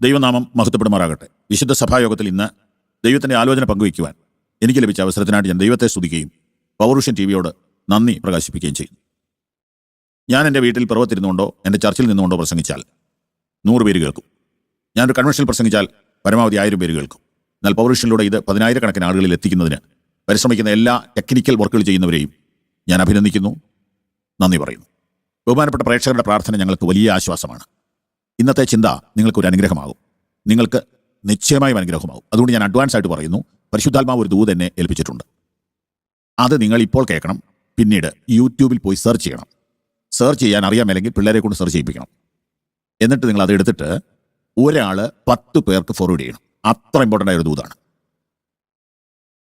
ദൈവനാമം മഹത്വപ്പെടുമാറാകട്ടെ. വിശുദ്ധ സഭായോഗത്തിൽ ഇന്ന് ദൈവത്തിൻ്റെ ആലോചന പങ്കുവയ്ക്കുവാൻ എനിക്ക് ലഭിച്ച അവസരത്തിനായിട്ട് ഞാൻ ദൈവത്തെ സ്തുതിക്കുകയും പൗരുഷൻ ടിവിയോട് നന്ദി പ്രകാശിപ്പിക്കുകയും ചെയ്യുന്നു. ഞാൻ എൻ്റെ വീട്ടിൽ പർവ്വത്തിരുന്നുകൊണ്ടോ എൻ്റെ ചർച്ചിൽ നിന്നുകൊണ്ടോ പ്രസംഗിച്ചാൽ 100 പേര് കേൾക്കും. ഞാനൊരു കൺവെൻഷനിൽ പ്രസംഗിച്ചാൽ പരമാവധി 1000 പേര് കേൾക്കും. എന്നാൽ പൗരുഷനിലൂടെ ഇത് 10,000-കണക്കിന് ആളുകളിൽ എത്തിക്കുന്നതിന് പരിശ്രമിക്കുന്ന എല്ലാ ടെക്നിക്കൽ വർക്കുകൾ ചെയ്യുന്നവരെയും ഞാൻ അഭിനന്ദിക്കുന്നു, നന്ദി പറയുന്നു. ബഹുമാനപ്പെട്ട പ്രേക്ഷകരുടെ പ്രാർത്ഥന ഞങ്ങൾക്ക് വലിയ ആശ്വാസമാണ്. ഇന്നത്തെ ചിന്ത നിങ്ങൾക്കൊരു അനുഗ്രഹമാകും, നിങ്ങൾക്ക് നിശ്ചയമായും അനുഗ്രഹമാകും. അതുകൊണ്ട് ഞാൻ അഡ്വാൻസ് ആയിട്ട് പറയുന്നു, പരിശുദ്ധാത്മാവ് ഒരു ദൂത് എന്നെ ഏൽപ്പിച്ചിട്ടുണ്ട്. അത് നിങ്ങൾ ഇപ്പോൾ കേൾക്കണം. പിന്നീട് യൂട്യൂബിൽ പോയി സെർച്ച് ചെയ്യണം. സെർച്ച് ചെയ്യാൻ അറിയാമല്ലെങ്കിൽ പിള്ളേരെ കൊണ്ട് സെർച്ച് ചെയ്യിപ്പിക്കണം. എന്നിട്ട് നിങ്ങൾ അത് എടുത്തിട്ട് ഒരാൾ 10 പേർക്ക് ഫോർവേഡ് ചെയ്യണം. അത്ര ഇമ്പോർട്ടൻ്റ് ആയ ഒരു ദൂതാണ്.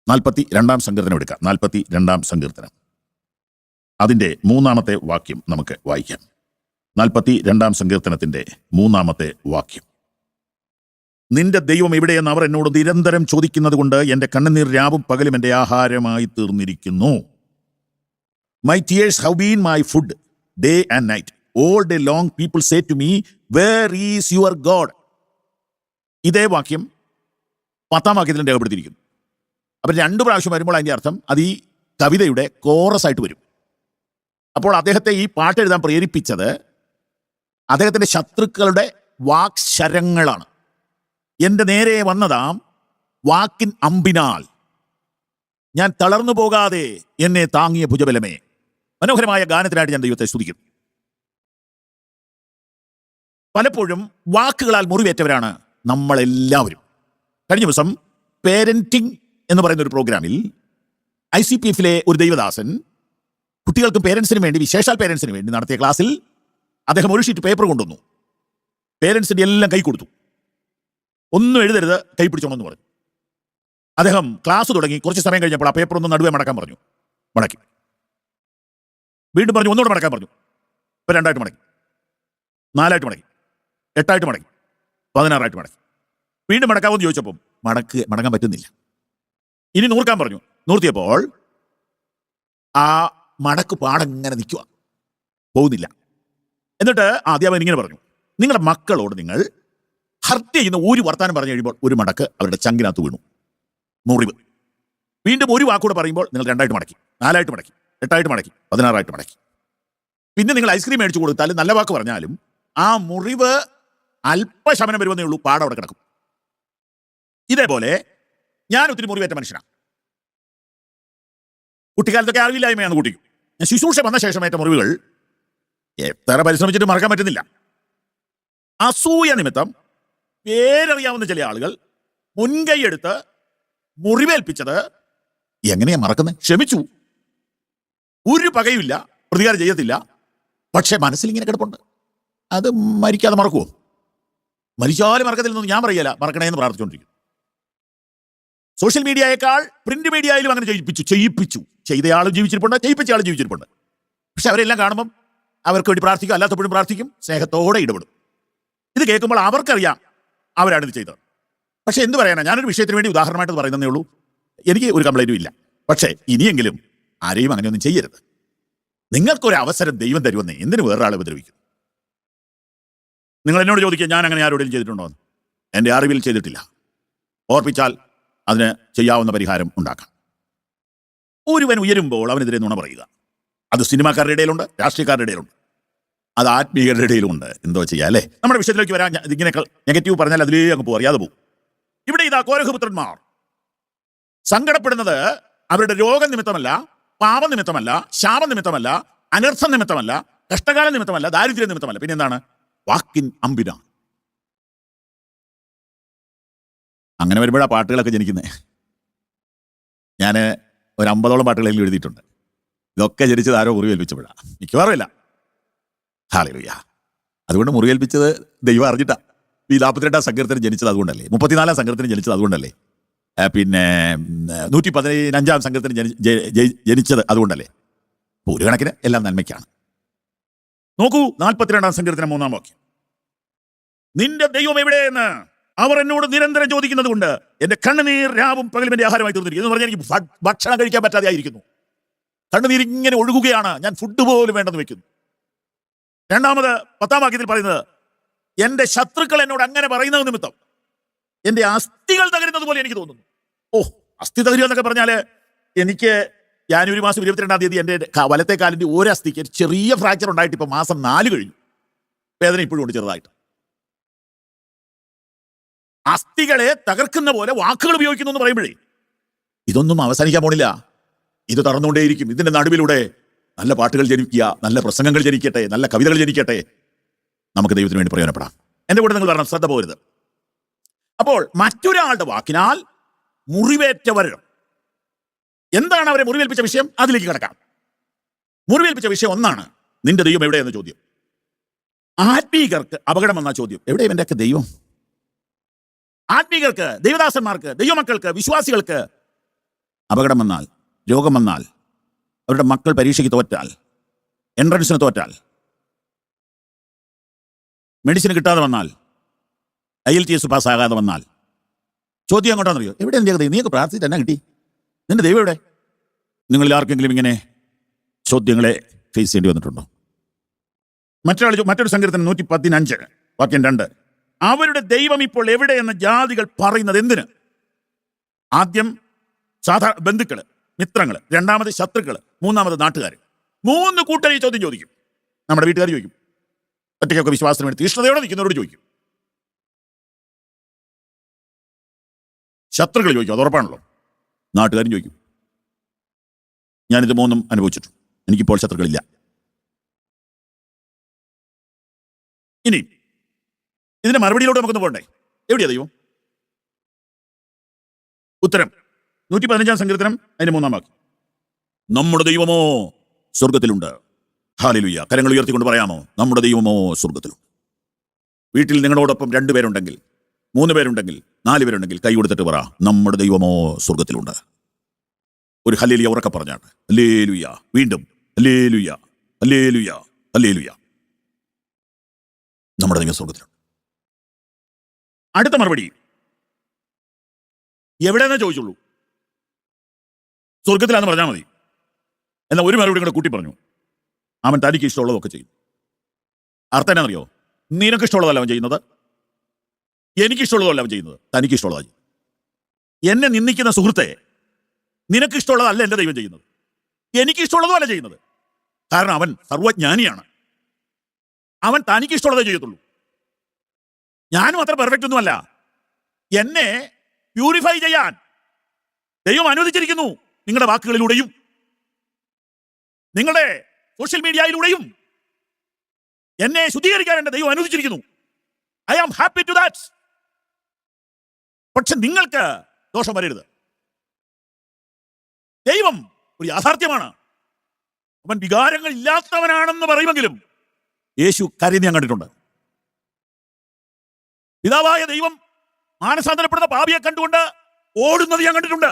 42-ാം സങ്കീർത്തനം എടുക്കാം. 42-ാം സങ്കീർത്തനം അതിൻ്റെ 3-ാമത്തെ വാക്യം നമുക്ക് വായിക്കാം. 42-ാം സങ്കീർത്തനത്തിൻ്റെ 3-ാമത്തെ വാക്യം. നിന്റെ ദൈവം എവിടെയെന്ന് അവർ എന്നോട് നിരന്തരം ചോദിക്കുന്നത് കൊണ്ട് എൻ്റെ കണ്ണുനീർ രാവും പകലും എൻ്റെ ആഹാരമായി തീർന്നിരിക്കുന്നു. My tears have been my food day and night. All day long people say to me, where is your God? ഇതേ വാക്യം 10-ാം വാക്യത്തിലും രേഖപ്പെടുത്തിയിരിക്കുന്നു. അപ്പം 2 പ്രാവശ്യം വരുമ്പോൾ അതിൻ്റെ അർത്ഥം അത് ഈ കവിതയുടെ കോറസ് ആയിട്ട് വരും. അപ്പോൾ അദ്ദേഹത്തെ ഈ പാട്ട് എഴുതാൻ പ്രേരിപ്പിച്ചത് അദ്ദേഹത്തിൻ്റെ ശത്രുക്കളുടെ വാക്ശരങ്ങളാണ്. എൻ്റെ നേരെ വന്നതാം വാക്കിൻ അമ്പിനാൽ ഞാൻ തളർന്നു പോകാതെ എന്നെ താങ്ങിയ ഭുജബലമേ. മനോഹരമായ ഗാനത്തിനായിട്ട് ഞാൻ ദൈവത്തെ സ്തുതിക്കുന്നു. പലപ്പോഴും വാക്കുകളാൽ മുറിവേറ്റവരാണ് നമ്മളെല്ലാവരും. കഴിഞ്ഞ ദിവസം പേരന്റിങ് എന്ന് പറയുന്ന ഒരു പ്രോഗ്രാമിൽ ICPF-ലെ ഒരു ദൈവദാസൻ കുട്ടികൾക്കും പേരൻസിനും വേണ്ടി, വിശേഷാൽ പേരൻസിന് വേണ്ടി നടത്തിയ ക്ലാസ്സിൽ അദ്ദേഹം ഒരു ഷീറ്റ് പേപ്പർ കൊണ്ടുവന്നു. പേരൻസിൻ്റെ എല്ലാം കൈ കൊടുത്തു. ഒന്നും എഴുതരുത്, കൈ പിടിച്ചോണമെന്ന് പറഞ്ഞു. അദ്ദേഹം ക്ലാസ് തുടങ്ങി. കുറച്ച് സമയം കഴിഞ്ഞപ്പോൾ ആ പേപ്പർ ഒന്ന് നടുവേ മടക്കാൻ പറഞ്ഞു. മടക്കി. വീണ്ടും പറഞ്ഞു, ഒന്നുകൂടെ മടക്കാൻ പറഞ്ഞു. ഇപ്പം 2 ആയിട്ട് മടക്കി, 4 ആയിട്ട് മടക്കി, 8 ആയിട്ട് മടക്കി, 16 ആയിട്ട് മടക്കി. വീണ്ടും മടക്കാമെന്ന് ചോദിച്ചപ്പോൾ മടങ്ങാൻ പറ്റുന്നില്ല. ഇനി നൂർക്കാൻ പറഞ്ഞു. നൂർത്തിയപ്പോൾ ആ മടക്ക് പാടങ്ങനെ നിൽക്കുക, പോകുന്നില്ല. എന്നിട്ട് അധ്യാപകൻ ഇങ്ങനെ പറഞ്ഞു, നിങ്ങളുടെ മക്കളോട് നിങ്ങൾ ഹർട്ട് ചെയ്യുന്ന ഒരു വർത്താനം പറഞ്ഞു കഴിയുമ്പോൾ ഒരു മടക്ക് അവരുടെ ചങ്കിനകത്ത് വീണു, മുറിവ്. വീണ്ടും ഒരു വാക്കൂടെ പറയുമ്പോൾ നിങ്ങൾ 2 ആയിട്ട് മടക്കി, 4 ആയിട്ട് മടക്കി, 8 ആയിട്ട് മടക്കി, 16 ആയിട്ട് മടക്കി. പിന്നെ നിങ്ങൾ ഐസ്ക്രീം മേടിച്ചു കൊടുത്താലും നല്ല വാക്ക് പറഞ്ഞാലും ആ മുറിവ് അല്പശമനം വരുമെന്നേ ഉള്ളൂ, പാടം അവിടെ കിടക്കും. ഇതേപോലെ ഞാൻ ഒത്തിരി മുറിവേറ്റ മനുഷ്യനാണ്. കുട്ടിക്കാലത്തൊക്കെ അറിവില്ലായ്മയാണ് കുട്ടിക്ക്. ഞാൻ ശുശ്രൂഷ വന്ന ശേഷം ഏറ്റ മുറിവുകൾ എത്ര പരിശ്രമിച്ചിട്ട് മറക്കാൻ പറ്റുന്നില്ല. അസൂയ നിമിത്തം പേരറിയാവുന്ന ചില ആളുകൾ മുൻകൈയെടുത്ത് മുറിവേൽപ്പിച്ചത് എങ്ങനെയാ മറക്കുന്നത്? ക്ഷമിച്ചു, ഒരു പകയുമില്ല, പ്രതികാരം ചെയ്യത്തില്ല. പക്ഷെ മനസ്സിലിങ്ങനെ കിടപ്പുണ്ട്. അത് മരിക്കാതെ മറക്കുമോ? മരിച്ചാലും മറക്കത്തില്ലെന്ന് ഞാൻ പറയല, മറക്കണേന്ന് പ്രാർത്ഥിച്ചുകൊണ്ടിരിക്കും. സോഷ്യൽ മീഡിയയേക്കാൾ പ്രിന്റ് മീഡിയയിലും അങ്ങനെ ചെയ്യിപ്പിച്ചു. ചെയ്തയാളും ജീവിച്ചിരിപ്പുണ്ട്, ചെയ്യിപ്പിച്ച ആളും ജീവിച്ചിരിപ്പുണ്ട്. പക്ഷെ അവരെല്ലാം കാണുമ്പം അവർക്ക് വേണ്ടി പ്രാർത്ഥിക്കും, അല്ലാത്തപ്പോഴും പ്രാർത്ഥിക്കും, സ്നേഹത്തോടെ ഇടപെടും. ഇത് കേൾക്കുമ്പോൾ അവർക്കറിയാം അവരാണ് ഇത് ചെയ്തത്. പക്ഷെ എന്ത് പറയാനാ, ഞാനൊരു വിഷയത്തിന് വേണ്ടി ഉദാഹരണമായിട്ട് പറയുന്നതേ ഉള്ളൂ. എനിക്ക് ഒരു കംപ്ലൈൻറ്റും ഇല്ല. പക്ഷേ ഇനിയെങ്കിലും ആരെയും അങ്ങനെയൊന്നും ചെയ്യരുത്. നിങ്ങൾക്കൊരു അവസരം ദൈവം തരുമെന്നേ, എന്തിനു വേറൊരാളെ ഉപദ്രവിക്കും? നിങ്ങൾ എന്നോട് ചോദിക്കുക, ഞാൻ അങ്ങനെ ആരോടെങ്കിലും ചെയ്തിട്ടുണ്ടോ എന്ന്. എൻ്റെ അറിവിൽ ചെയ്തിട്ടില്ല. ഓർപ്പിച്ചാൽ അതിന് ചെയ്യാവുന്ന പരിഹാരം ഉണ്ടാക്കാം. ഒരുവൻ ഉയരുമ്പോൾ അവനെതിരെ നുണ പറയുക. അത് സിനിമാക്കാരുടെ ഇടയിലുണ്ട്, രാഷ്ട്രീയക്കാരുടെ ഇടയിലുണ്ട്, അത് ആത്മീയരുടെ ഇടയിലുമുണ്ട്. എന്തോ ചെയ്യാം അല്ലേ? നമ്മുടെ വിഷയത്തിലേക്ക് വരാൻ ഇങ്ങനെ നെഗറ്റീവ് പറഞ്ഞാൽ അതിലേ അങ്ങ് പോകും, അറിയാതെ പോകും. ഇവിടെ ഇതാ കോരഹപുത്രന്മാർ സങ്കടപ്പെടുന്നത് അവരുടെ രോഗം നിമിത്തമല്ല, പാപം നിമിത്തമല്ല, ശാപം നിമിത്തമല്ല, അനർത്ഥം നിമിത്തമല്ല, കഷ്ടകാലം നിമിത്തമല്ല, ദാരിദ്ര്യം നിമിത്തമല്ല. പിന്നെ എന്താണ്? വാക്കിൻ അമ്പിനാണ്. അങ്ങനെ വരുമ്പോഴാണ് പാട്ടുകളൊക്കെ ജനിക്കുന്നത്. ഞാൻ ഒരു 50ഓളം പാട്ടുകളെങ്കിലും എഴുതിയിട്ടുണ്ട്. ഇതൊക്കെ ജനിച്ചത് ആരോ മുറിവേൽപ്പിച്ചപ്പോഴാണ്, മിക്കവാറും ഇല്ല. ഹല്ലേലൂയ. അതുകൊണ്ട് മുറിവേൽപ്പിച്ചത് ദൈവം അറിഞ്ഞിട്ടാ. ഈ 42-ാം സങ്കീർത്തനം ജനിച്ചത് അതുകൊണ്ടല്ലേ, 34-ാം സങ്കീർത്തനം ജനിച്ചത് അതുകൊണ്ടല്ലേ, പിന്നെ 115-ാം സങ്കീർത്തനം ജനിച്ചത് അതുകൊണ്ടല്ലേ. ഒരു കണക്കിന് എല്ലാം നന്മയ്ക്കാണ്. നോക്കൂ, 42-ാം സങ്കീർത്തനം 3-ാം വാക്യം. നിന്റെ ദൈവം എവിടെയെന്ന് അവർ എന്നോട് നിരന്തരം ചോദിക്കുന്നത് കൊണ്ട് എൻ്റെ കണ്ണുനീർ രാവും പകലും എൻ്റെ ആഹാരമായി തീർന്നിരിക്കുന്നു. എന്ന് പറഞ്ഞാൽ എനിക്ക് ഭക്ഷണം കഴിക്കാൻ പറ്റാതെ ആയിരിക്കുന്നു. കണ്ണുനീർ ഇങ്ങനെ ഒഴുകുകയാണ്, ഞാൻ ഫുഡ് പോലും വേണ്ടെന്ന് വെക്കുന്നു. രണ്ടാമത് 10-ാം വാക്യത്തിൽ പറയുന്നത്, എന്റെ ശത്രുക്കൾ എന്നോട് അങ്ങനെ പറയുന്നത് നിമിത്തം എന്റെ അസ്ഥികൾ തകരുന്നത് പോലെ എനിക്ക് തോന്നുന്നു. ഓ, അസ്ഥി തകരുക എന്നൊക്കെ പറഞ്ഞാല് എനിക്ക് ജാനുവരി മാസം 22-ാം തീയതി എന്റെ വലത്തെ കാലിന്റെ ഒരു അസ്ഥിക്ക് ചെറിയ ഫ്രാക്ചർ ഉണ്ടായിട്ട് ഇപ്പൊ മാസം 4 കഴിഞ്ഞു. വേദന ഇപ്പോഴും ഉണ്ട് ചെറുതായിട്ട്. അസ്ഥികളെ തകർക്കുന്ന പോലെ വാക്കുകൾ ഉപയോഗിക്കുന്നു എന്ന് പറയുമ്പോഴേ ഇതൊന്നും അവസാനിക്കാൻ പോണില്ല. ഇത് തടർന്നുകൊണ്ടേയിരിക്കും. ഇതിന്റെ നടുവിലൂടെ നല്ല പാട്ടുകൾ ജനിക്കുക, നല്ല പ്രസംഗങ്ങൾ ജനിക്കട്ടെ, നല്ല കവിതകൾ ജനിക്കട്ടെ. നമുക്ക് ദൈവത്തിന് വേണ്ടി പ്രയോജനപ്പെടാം. എന്റെ കൂടെ നിങ്ങൾ പറഞ്ഞു, ശ്രദ്ധ പോകരുത്. അപ്പോൾ മറ്റൊരാളുടെ വാക്കിനാൽ മുറിവേറ്റവർ, എന്താണ് അവരെ മുറിവേൽപ്പിച്ച വിഷയം? അതിലേക്ക് കിടക്കാം. മുറിവേൽപ്പിച്ച വിഷയം ഒന്നാണ്, നിന്റെ ദൈവം എവിടെ എന്ന ചോദ്യം. ആത്മീകർക്ക് അപകടം എന്ന ചോദ്യം, എവിടെ ഇവന്റെയൊക്കെ ദൈവം? ആത്മീകർക്ക്, ദൈവദാസന്മാർക്ക്, ദൈവമക്കൾക്ക്, വിശ്വാസികൾക്ക് അപകടം വന്നാൽ, രോഗം വന്നാൽ, അവരുടെ മക്കൾ പരീക്ഷയ്ക്ക് തോറ്റാൽ, എൻട്രൻസിന് തോറ്റാൽ, മെഡിസിൻ കിട്ടാതെ വന്നാൽ, IELTS പാസ്സാകാതെ വന്നാൽ, ചോദ്യം അങ്ങോട്ടാണെന്നറിയോ? എവിടെ എൻ്റെ ദൈവം? നീക്ക് പ്രാർത്ഥിച്ചിട്ട് എന്നാ കിട്ടി? നിന്റെ ദൈവം എവിടെ? നിങ്ങളിൽ ആർക്കെങ്കിലും ഇങ്ങനെ ചോദ്യങ്ങളെ ഫേസ് ചെയ്യേണ്ടി വന്നിട്ടുണ്ടോ? മറ്റൊരു സങ്കീർത്തനം 115 വാക്യം 2, അവരുടെ ദൈവം ഇപ്പോൾ എവിടെയെന്ന് ജാതികൾ പറയുന്നത് എന്തിന്? ആദ്യം ബന്ധുക്കള്, മിത്രങ്ങള്, രണ്ടാമത് ശത്രുക്കള്, മൂന്നാമത് നാട്ടുകാർ. 3 കൂട്ടർ ഈ ചോദ്യം ചോദിക്കും. നമ്മുടെ വീട്ടുകാർ ചോദിക്കും, ഒറ്റയ്ക്കൊക്കെ വിശ്വാസത്തിന് വേണ്ടി തീഷ്ണതയോടെ നിൽക്കുന്നവരോട് ചോദിക്കും. ശത്രുക്കൾ ചോദിക്കും, അത് ഉറപ്പാണല്ലോ. നാട്ടുകാരും ചോദിക്കും. ഞാനിത് 3 അനുഭവിച്ചിട്ടുണ്ട്. എനിക്കിപ്പോൾ ശത്രുക്കളില്ല. ഇനി ഇതിന്റെ മറുപടിയിലോട്ട് നമുക്കൊന്ന് പോകണ്ടേ? എവിടെയാ ദൈവം? ഉത്തരം 115-ാം സങ്കീർത്തനം അതിന്റെ 3-ാം വാക്യം, നമ്മുടെ ദൈവമോ സ്വർഗത്തിലുണ്ട്. ഹല്ലേലൂയ. കരങ്ങൾ ഉയർത്തിക്കൊണ്ട് പറയാമോ? നമ്മുടെ ദൈവമോ സ്വർഗത്തിലുണ്ട്. വീട്ടിൽ നിങ്ങളോടൊപ്പം 2 പേരുണ്ടെങ്കിൽ, 3 പേരുണ്ടെങ്കിൽ, 4 പേരുണ്ടെങ്കിൽ കൈ കൊടുത്തിട്ട് പറ, നമ്മുടെ ദൈവമോ സ്വർഗത്തിലുണ്ട്. ഒരു ഹല്ലേലൂയ ഉറക്കെ പറഞ്ഞാണ്. ഹല്ലേലൂയ. വീണ്ടും ഹല്ലേലൂയ, ഹല്ലേലൂയ, ഹല്ലേലൂയ. നമ്മുടെ ദൈവം സ്വർഗത്തിലുണ്ട്. അടുത്ത മറുപടി എവിടെയെന്ന് ചോദിച്ചുള്ളൂ. സ്വർഗത്തിലാന്ന് പറഞ്ഞാൽ മതി. എന്നാൽ ഒരു മറുപടി കൂടെ കൂട്ടി പറഞ്ഞു, അവൻ തനിക്ക് ഇഷ്ടമുള്ളതൊക്കെ ചെയ്യും. അർത്ഥം എന്നാണെന്നറിയോ? നിനക്ക് ഇഷ്ടമുള്ളതല്ല അവൻ ചെയ്യുന്നത്, എനിക്കിഷ്ടമുള്ളതല്ല അവൻ ചെയ്യുന്നത്, തനിക്ക് ഇഷ്ടമുള്ളതാണ് ചെയ്യുന്നത്. എന്നെ നിന്ദിക്കുന്ന സുഹൃത്തെ, നിനക്ക് ഇഷ്ടമുള്ളതല്ല എൻ്റെ ദൈവം ചെയ്യുന്നത്, എനിക്കിഷ്ടമുള്ളതും അല്ല ചെയ്യുന്നത്. കാരണം അവൻ സർവജ്ഞാനിയാണ്. അവൻ തനിക്ക് ഇഷ്ടമുള്ളതേ ചെയ്യത്തുള്ളൂ. ഞാനും അത്ര പെർഫെക്റ്റ് ഒന്നുമല്ല. എന്നെ പ്യൂരിഫൈ ചെയ്യാൻ ദൈവം അനുവദിച്ചിരിക്കുന്നു. നിങ്ങളുടെ വാക്കുകളിലൂടെയും നിങ്ങളുടെ സോഷ്യൽ മീഡിയയിലൂടെയും എന്നെ ശുദ്ധീകരിക്കാൻ എൻ്റെ ദൈവം അനുവദിച്ചിരിക്കുന്നു. I am happy to that. പക്ഷെ നിങ്ങൾക്ക് ദോഷം വരരുത്. ദൈവം ഒരു യാഥാർത്ഥ്യമാണ്. അവൻ വികാരങ്ങൾ ഇല്ലാത്തവനാണെന്ന് പറയുമെങ്കിലും യേശു കരയുന്നത് ഞാൻ കണ്ടിട്ടുണ്ട്. പിതാവായ ദൈവം മാനസാന്തരപ്പെടുന്ന പാപിയെ കണ്ടുകൊണ്ട് ഓടുന്നത് ഞാൻ കണ്ടിട്ടുണ്ട്.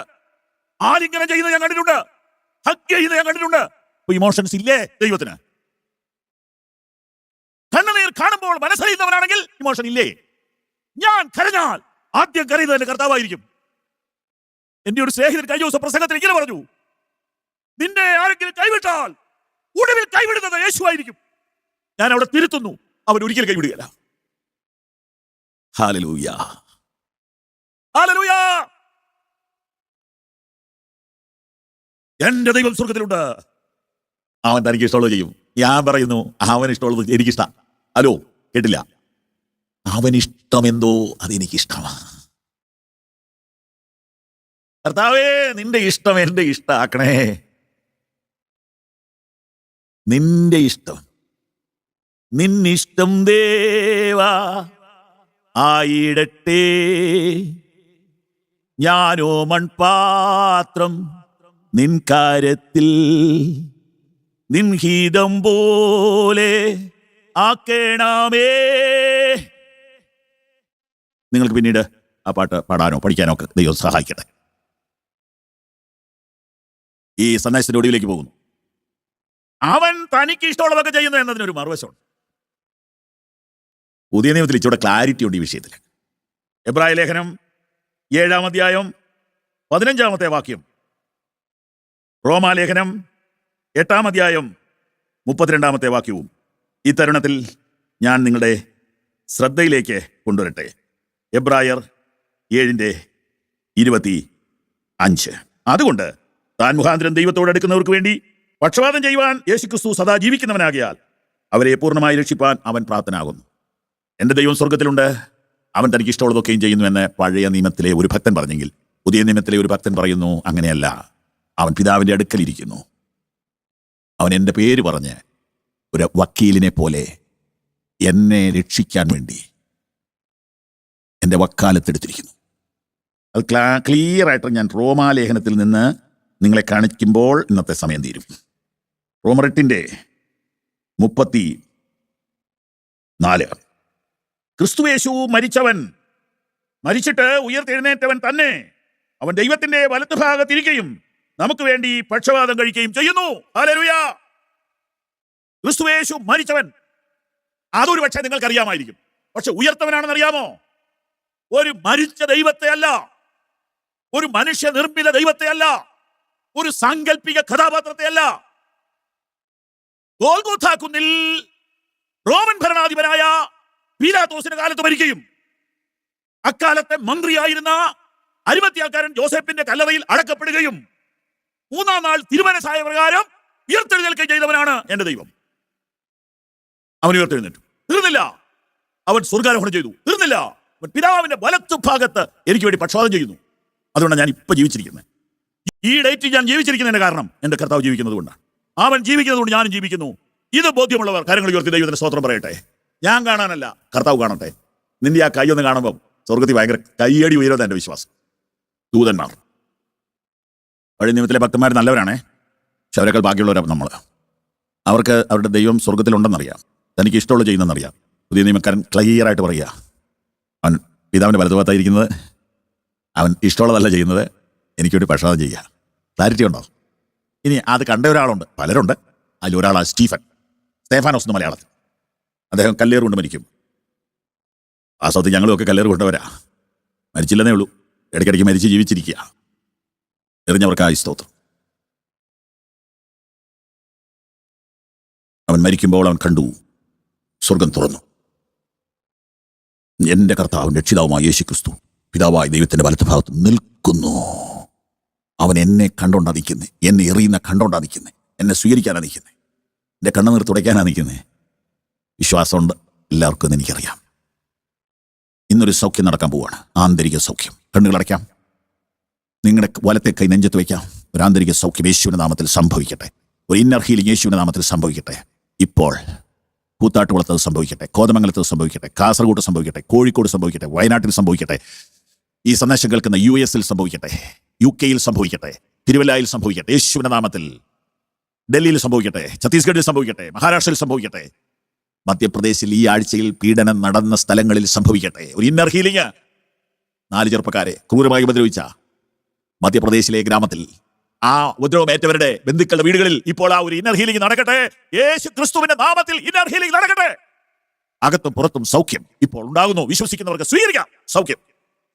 ആലിംഗനം ചെയ്യുന്നത് ഞാൻ കണ്ടിട്ടുണ്ട്. ഹഗ് ചെയ്യുന്നത് ഞാൻ കണ്ടിട്ടുണ്ട്. ഇമോഷൻസ് ഇല്ലേ ദൈവത്തിന്? കണ്ണുനീർ കാണുമ്പോൾ മനസ്സറിയുന്നവനാണെങ്കിൽ ഇമോഷൻ ഇല്ലേ? ഞാൻ കരഞ്ഞാൽ ആദ്യം കരയുന്നത് എന്റെ കർത്താവായിരിക്കും. എന്റെ ഒരു സ്നേഹിതൻ കഴിഞ്ഞ ദിവസം പ്രസംഗത്തിൽ ഇങ്ങനെ പറഞ്ഞു, നിന്നെ ആരെങ്കിലും കൈവിട്ടാൽ ഒടുവിൽ കൈവിടുന്നത് യേശുവായിരിക്കും. ഞാൻ അവിടെ തിരുത്തുന്നു, അവൻ ഒരിക്കലും കൈവിടുകയില്ല. Hallelujah, hallelujah. എന്റെ ദൈവം സ്വർഗത്തിലുണ്ട്. അവൻ തനിക്ക് ഇഷ്ടമുള്ളത് ചെയ്യും. ഞാൻ പറയുന്നു, അവൻ ഇഷ്ടമുള്ളത് എനിക്കിഷ്ടം. ഹലോ, കേട്ടില്ല? അവൻ ഇഷ്ടമെന്തോ അതെനിക്കിഷ്ടമാണ്. കർത്താവേ, നിന്റെ ഇഷ്ടം എന്റെ ഇഷ്ടാക്കണേ. നിന്റെ ഇഷ്ടം, നിന്നിഷ്ടം ദേവാ ആയിടട്ടെ. ഞാനോ മൺപാത്രം നിൻ കാര്യത്തിൽ, നിൻഹിതം പോലെ ആക്കേണമേ. നിങ്ങൾക്ക് പിന്നീട് ആ പാട്ട് പാടാനോ പഠിക്കാനോ ഒക്കെ ദൈവം സഹായിക്കട്ടെ. ഈ സന്ദേശത്തിന്റെ ഒടുവിലേക്ക് പോകുന്നു. അവൻ തനിക്ക് ഇഷ്ടമുള്ളതൊക്കെ ചെയ്യുന്നു എന്നതിനൊരു മറുവശമുണ്ട്. പുതിയ നിയമത്തിൽ ഇച്ചിരി ക്ലാരിറ്റി ഉണ്ട് ഈ വിഷയത്തിൽ. എബ്രായ ലേഖനം 7-ാം അധ്യായം 15-ാമത്തെ വാക്യം, റോമാലേഖനം 8-ാം അധ്യായം 32-ാമത്തെ വാക്യവും ഈ തരുണത്തിൽ ഞാൻ നിങ്ങളുടെ ശ്രദ്ധയിലേക്ക് കൊണ്ടുവരട്ടെ. എബ്രായർ 7:25. അതുകൊണ്ട് താൻ മുഖാന്തരം ദൈവത്തോട് അടുക്കുന്നവർക്ക് വേണ്ടി പക്ഷപാതം ചെയ്യുവാൻ യേശുക്രിസ്തു സദാ ജീവിക്കുന്നവനാകിയാൽ അവരെ പൂർണ്ണമായി രക്ഷിപ്പാൻ അവൻ പ്രാപ്തനാകുന്നു. എൻ്റെ ദൈവം സ്വർഗത്തിലുണ്ട്, അവൻ തനിക്ക് ഇഷ്ടമുള്ളതൊക്കെയും ചെയ്യുന്നുവെന്ന് പഴയ നിയമത്തിലെ ഒരു ഭക്തൻ പറഞ്ഞെങ്കിൽ പുതിയ നിയമത്തിലെ ഒരു ഭക്തൻ പറയുന്നു, അങ്ങനെയല്ല. അവൻ പിതാവിൻ്റെ അടുക്കലിരിക്കുന്നു. അവൻ എൻ്റെ പേര് പറഞ്ഞ് ഒരു വക്കീലിനെ പോലെ എന്നെ രക്ഷിക്കാൻ വേണ്ടി എൻ്റെ വക്കാലത്തെടുത്തിരിക്കുന്നു. അത് ക്ലിയറായിട്ട് ഞാൻ റോമാലേഖനത്തിൽ നിന്ന് നിങ്ങളെ കാണിക്കുമ്പോൾ ഇന്നത്തെ സമയം തീരും. റോമർ 8:34. ക്രിസ്തുയേശു മരിച്ചിട്ട് ഉയർത്തെഴുന്നേറ്റവൻ തന്നെ അവൻ ദൈവത്തിന്റെ വലത്തുഭാഗത്തിരിക്കുകയും നമുക്ക് വേണ്ടി പക്ഷപാതം കഴിക്കുകയും ചെയ്യുന്നു. ഹല്ലേലൂയ. ക്രിസ്തുയേശു മരിച്ചവൻ, അതൊരു പക്ഷേ നിങ്ങൾക്കറിയാമായിരിക്കും. പക്ഷെ ഉയർത്തവനാണെന്ന് അറിയാമോ? ഒരു മരിച്ച ദൈവത്തെ അല്ല, ഒരു മനുഷ്യ നിർമ്മിത ദൈവത്തെ അല്ല, ഒരു സാങ്കല്പിക കഥാപാത്രത്തെ അല്ല. ഗോൽഗോഥാ കുന്നിൽ റോമൻ ഭരണാധിപനായ പീലാത്തോസിന്റെ കാലത്ത് മരിക്കുകയും അക്കാലത്തെ മന്ത്രിയായിരുന്ന അരിമത്യാക്കാരൻ ജോസഫിന്റെ കല്ലറയിൽ അടക്കപ്പെടുകയും 3-ാം നാൾ തിരുമനസായ പ്രകാരം ഉയർത്തെഴുന്നേൽക്കുകയും ചെയ്തവനാണ് എന്റെ ദൈവം. അവൻ ഉയർത്തെഴുന്നേറ്റു. തീർന്നില്ല, അവൻ സ്വർഗാരോഹണം ചെയ്തു. തീർന്നില്ല, അവൻ പിതാവിന്റെ വലത്തു ഭാഗത്ത് എനിക്ക് വേണ്ടി പക്ഷപാതം ചെയ്യുന്നു. അതുകൊണ്ടാണ് ഞാൻ ഇപ്പൊ ജീവിച്ചിരിക്കുന്നത്. ഈ ഡേറ്റിൽ ഞാൻ ജീവിച്ചിരിക്കുന്നതിന്റെ കാരണം എന്റെ കർത്താവ് ജീവിക്കുന്നത് കൊണ്ടാണ്. അവൻ ജീവിക്കുന്നത് കൊണ്ട് ഞാനും ജീവിക്കുന്നു. ഇത് ബോധ്യമുള്ളവർ കരങ്ങൾ ഉയർത്തി ദൈവത്തിന് സ്തോത്രം പറയട്ടെ. ഞാൻ കാണാനല്ല, കർത്താവ് കാണട്ടെ. നിന്റെ ആ കൈ ഒന്ന് കാണുമ്പോൾ സ്വർഗത്തിൽ ഭയങ്കര കയ്യടി ഉയരുമെന്ന് എൻ്റെ വിശ്വാസം. ദൂതന്മാർ, പഴയ നിയമത്തിലെ ഭക്തന്മാർ നല്ലവരാണേ, പക്ഷെ അവരെക്കാൾ ബാക്കിയുള്ളവരാണ് നമ്മൾ. അവർക്ക് അവരുടെ ദൈവം സ്വർഗത്തിലുണ്ടെന്നറിയാം, തനിക്ക് ഇഷ്ടമുള്ള ചെയ്യുന്നതെന്നറിയാം. പുതിയ നിയമക്കാരൻ ക്ലിയറായിട്ട് പറയുക, അവൻ പിതാവിൻ്റെ വലതുഭാഗത്തായിരിക്കുന്നത്, അവൻ ഇഷ്ടമുള്ളതല്ല ചെയ്യുന്നത്, എനിക്ക് വേണ്ടി പക്ഷപാതം ചെയ്യുക. ക്ലാരിറ്റി ഉണ്ടോ? ഇനി അത് കണ്ട ഒരാളുണ്ട്, പലരുണ്ട്. അതിലൊരാളാണ് സ്തേഫാനോസ് എന്ന് മലയാളത്തിൽ. അദ്ദേഹം കല്ലേറ് കൊണ്ട് മരിക്കും. വാസ്തവത്തിൽ ഞങ്ങളുമൊക്കെ കല്ലേറ് കൊണ്ടവരാ, മരിച്ചില്ലെന്നേ ഉള്ളൂ, ഇടയ്ക്കിടയ്ക്ക് മരിച്ച് ജീവിച്ചിരിക്കുക. എറിഞ്ഞവർക്കായി സ്തോത്രം. അവൻ മരിക്കുമ്പോൾ അവൻ കണ്ടു, സ്വർഗം തുറന്നു. എൻ്റെ കർത്താവും രക്ഷിതാവുമായ യേശുക്രിസ്തു പിതാവായ ദൈവത്തിൻ്റെ വലത്തുഭാഗത്ത് നിൽക്കുന്നു. അവൻ എന്നെ കണ്ടോണ്ടാ നിൽക്കുന്നത്, എന്നെ എറിയുന്ന കണ്ടോണ്ടാ നിൽക്കുന്നത്, എന്നെ സ്വീകരിക്കാനാണ് നിൽക്കുന്നത്, എൻ്റെ കണ്ണുനീർ തുടയ്ക്കാനാണ് നിൽക്കുന്നത്. വിശ്വാസമുണ്ട് എല്ലാവർക്കും, എനിക്കറിയാം. ഇന്നൊരു സൗഖ്യം നടക്കാൻ പോവുകയാണ്, ആന്തരിക സൗഖ്യം. കണ്ണുകളടയ്ക്കാം, നിങ്ങളുടെ വലത്തെ കൈ നെഞ്ചത്ത് വയ്ക്കാം. ഒരു ആന്തരിക സൗഖ്യം യേശുവിൻ്റെ നാമത്തിൽ സംഭവിക്കട്ടെ. ഒരു ഇന്നർ ഹീലിംഗ് യേശുവിൻ്റെ നാമത്തിൽ സംഭവിക്കട്ടെ. ഇപ്പോൾ കൂത്താട്ടുകുളത്ത് സംഭവിക്കട്ടെ, കോതമംഗലത്ത് സംഭവിക്കട്ടെ, കാസർഗോഡ് സംഭവിക്കട്ടെ, കോഴിക്കോട് സംഭവിക്കട്ടെ, വയനാട്ടിൽ സംഭവിക്കട്ടെ, ഈ സന്ദേശം കേൾക്കുന്ന US സംഭവിക്കട്ടെ, UK സംഭവിക്കട്ടെ, തിരുവല്ലയിൽ സംഭവിക്കട്ടെ, യേശുവിൻ്റെ നാമത്തിൽ. ഡൽഹിയിൽ സംഭവിക്കട്ടെ, ഛത്തീസ്ഗഡിൽ സംഭവിക്കട്ടെ, മഹാരാഷ്ട്രയിൽ സംഭവിക്കട്ടെ, മധ്യപ്രദേശിൽ ഈ ആഴ്ചയിൽ പീഡനം നടന്ന സ്ഥലങ്ങളിൽ സംഭവിക്കട്ടെ. ഒരു ഇന്നർ ഹീലിംഗ്. 4 ചെറുപ്പക്കാരെ ക്രൂരമായി ഉപദ്രവിച്ച മധ്യപ്രദേശിലെ ഗ്രാമത്തിൽ ആ ഉപദ്രവമേറ്റവരുടെ ബന്ധുക്കളുടെ വീടുകളിൽ ഇപ്പോൾ ആ ഒരു ഇന്നർ ഹീലിംഗ് നടക്കട്ടെ. യേശു ക്രിസ്തുവിന്റെ നാമത്തിൽ ഇന്നർ ഹീലിംഗ് നടക്കട്ടെ. അകത്തും പുറത്തും സൗഖ്യം ഇപ്പോൾ ഉണ്ടാകുന്നു. വിശ്വസിക്കുന്നവർക്ക് സ്വീകരിക്കാം സൗഖ്യം.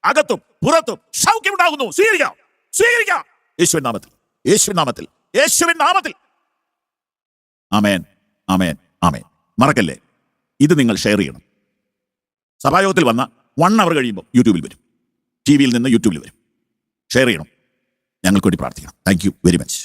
അകത്തും പുറത്തും സൗഖ്യം ഉണ്ടാകുന്നു. സ്വീകരിക്കാം, സ്വീകരിക്കാം. യേശുവിൻ നാമത്തിൽ, യേശുവിൻ നാമത്തിൽ, യേശുവിൻ നാമത്തിൽ. ആമേൻ, ആമേൻ, ആമേൻ. മറക്കല്ലേ, ഇത് നിങ്ങൾ ഷെയർ ചെയ്യണം. സഭായോഗത്തിൽ വന്ന 1 അവർ കഴിയുമ്പോൾ യൂട്യൂബിൽ വരും, TV-യിൽ നിന്ന് യൂട്യൂബിൽ വരും. ഷെയർ ചെയ്യണം. ഞങ്ങൾക്ക് വേണ്ടി പ്രാർത്ഥിക്കണം. Thank you very much.